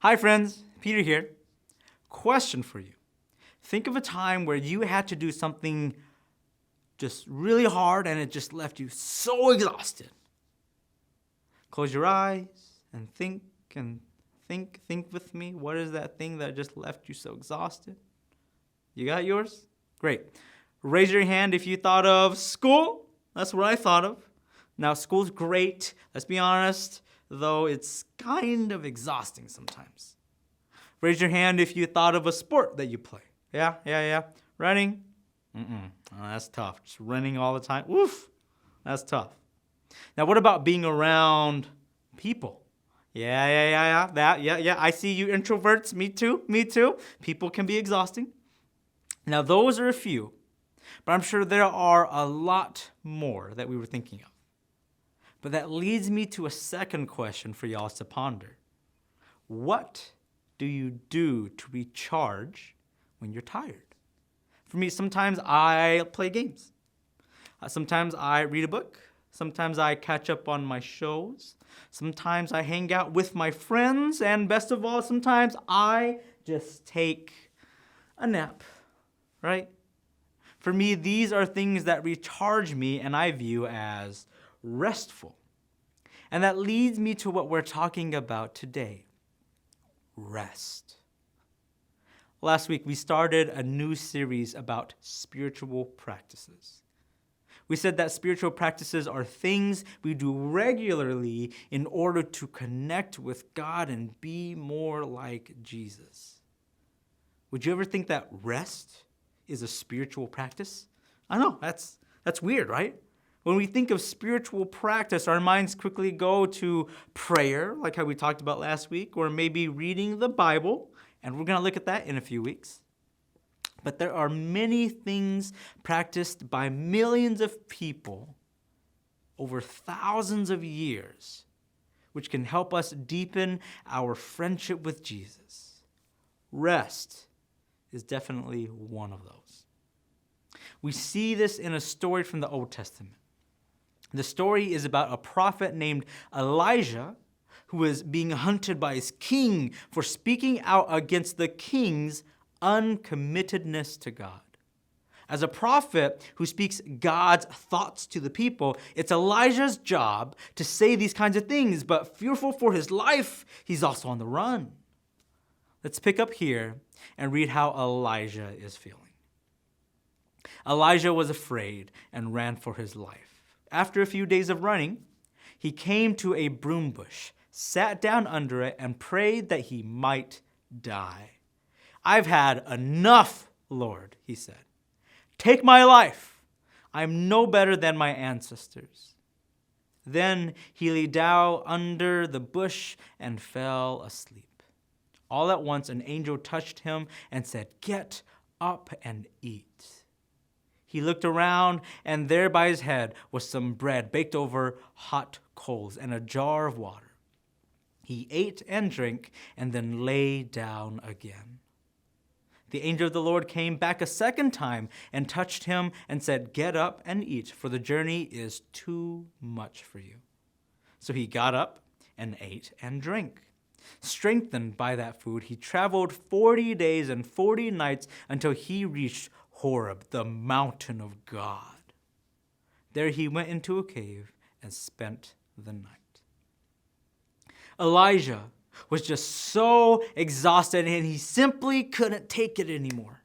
Hi friends, Peter here. Question for you. Think of a time where you had to do something just really hard and it just left you so exhausted. Close your eyes and think with me. What is that thing that just left you so exhausted? You got yours? Great. Raise your hand if you thought of school. That's what I thought of. Now, school's great, let's be honest, though it's kind of exhausting sometimes. Raise your hand if you thought of a sport that you play. Yeah. Running? Oh, that's tough. Just running all the time. Oof, that's tough. Now, what about being around people? Yeah. I see you introverts. Me too. People can be exhausting. Now, those are a few, but I'm sure there are a lot more that we were thinking of. But that leads me to a second question for y'all to ponder. What do you do to recharge when you're tired? For me, sometimes I play games. Sometimes I read a book. Sometimes I catch up on my shows. Sometimes I hang out with my friends. And best of all, sometimes I just take a nap, right? For me, these are things that recharge me and I view as restful. And that leads me to what we're talking about today. Rest. Last week, we started a new series about spiritual practices. We said that spiritual practices are things we do regularly in order to connect with God and be more like Jesus. Would you ever think that rest is a spiritual practice? I know, that's weird, right? When we think of spiritual practice, our minds quickly go to prayer, like how we talked about last week, or maybe reading the Bible, and we're going to look at that in a few weeks. But there are many things practiced by millions of people over thousands of years, which can help us deepen our friendship with Jesus. Rest is definitely one of those. We see this in a story from the Old Testament. The story is about a prophet named Elijah who was being hunted by his king for speaking out against the king's uncommittedness to God. As a prophet who speaks God's thoughts to the people, it's Elijah's job to say these kinds of things, but fearful for his life, he's also on the run. Let's pick up here and read how Elijah is feeling. Elijah was afraid and ran for his life. After a few days of running, he came to a broom bush, sat down under it, and prayed that he might die. "I've had enough, Lord," he said. "Take my life. I am no better than my ancestors." Then he lay down under the bush and fell asleep. All at once, an angel touched him and said, "Get up and eat." He looked around, and there by his head was some bread baked over hot coals and a jar of water. He ate and drank and then lay down again. The angel of the Lord came back a second time and touched him and said, "Get up and eat, for the journey is too much for you." So he got up and ate and drank. Strengthened by that food, he traveled 40 days and 40 nights until he reached Horeb, the mountain of God. There he went into a cave and spent the night. Elijah was just so exhausted and he simply couldn't take it anymore.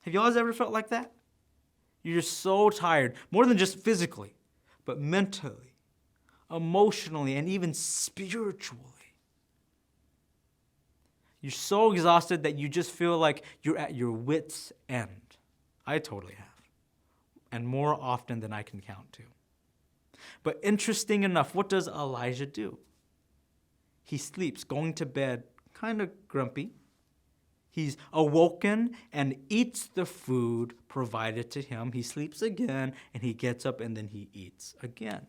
Have you all ever felt like that? You're just so tired, more than just physically, but mentally, emotionally, and even spiritually. You're so exhausted that you just feel like you're at your wit's end. I totally have, and more often than I can count too. But interesting enough, what does Elijah do? He sleeps, going to bed kind of grumpy. He's awoken and eats the food provided to him. He sleeps again, and he gets up, and then he eats again.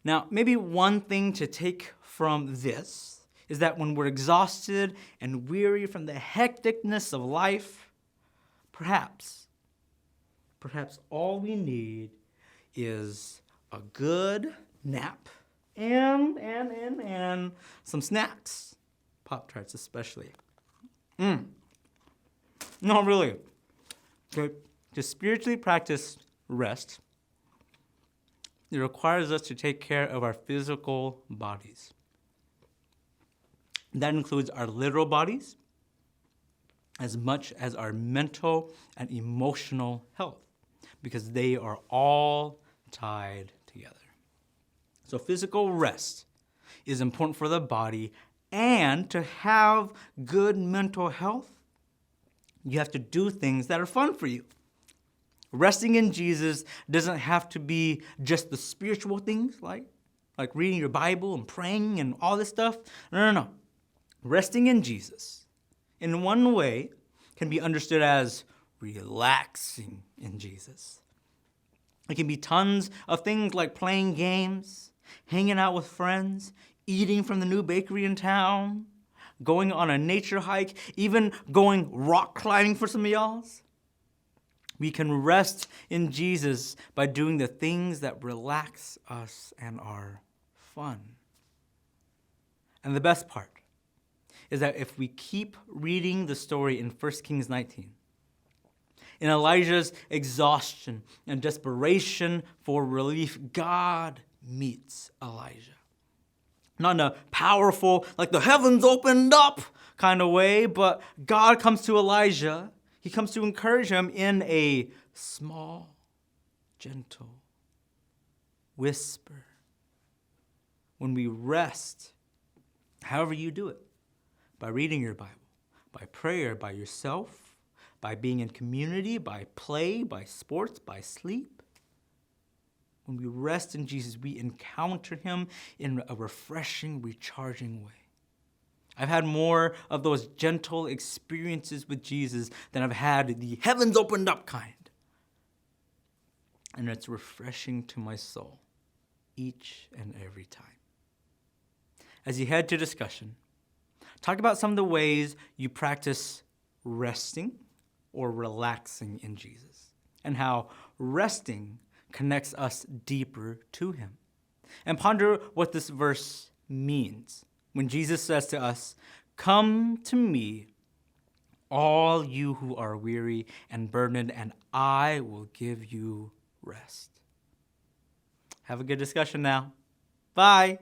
Now, maybe one thing to take from this is that when we're exhausted and weary from the hecticness of life, perhaps all we need is a good nap and some snacks, Pop-Tarts especially. No, really. Okay. To spiritually practice rest, it requires us to take care of our physical bodies. That includes our literal bodies as much as our mental and emotional health, because they are all tied together. So physical rest is important for the body, and to have good mental health, you have to do things that are fun for you. Resting in Jesus doesn't have to be just the spiritual things like reading your Bible and praying and all this stuff. No. Resting in Jesus, in one way, can be understood as relaxing in Jesus. It can be tons of things like playing games, hanging out with friends, eating from the new bakery in town, going on a nature hike, even going rock climbing for some of y'all's. We can rest in Jesus by doing the things that relax us and are fun. And the best part is that if we keep reading the story in 1 Kings 19, in Elijah's exhaustion and desperation for relief, God meets Elijah. Not in a powerful, like the heavens opened up kind of way, but God comes to Elijah. He comes to encourage him in a small, gentle whisper. When we rest, however you do it, by reading your Bible, by prayer, by yourself, by being in community, by play, by sports, by sleep. When we rest in Jesus, we encounter him in a refreshing, recharging way. I've had more of those gentle experiences with Jesus than I've had the heavens opened up kind. And it's refreshing to my soul each and every time. As you head to discussion, talk about some of the ways you practice resting or relaxing in Jesus, and how resting connects us deeper to him. And ponder what this verse means when Jesus says to us, "Come to me, all you who are weary and burdened, and I will give you rest." Have a good discussion now. Bye.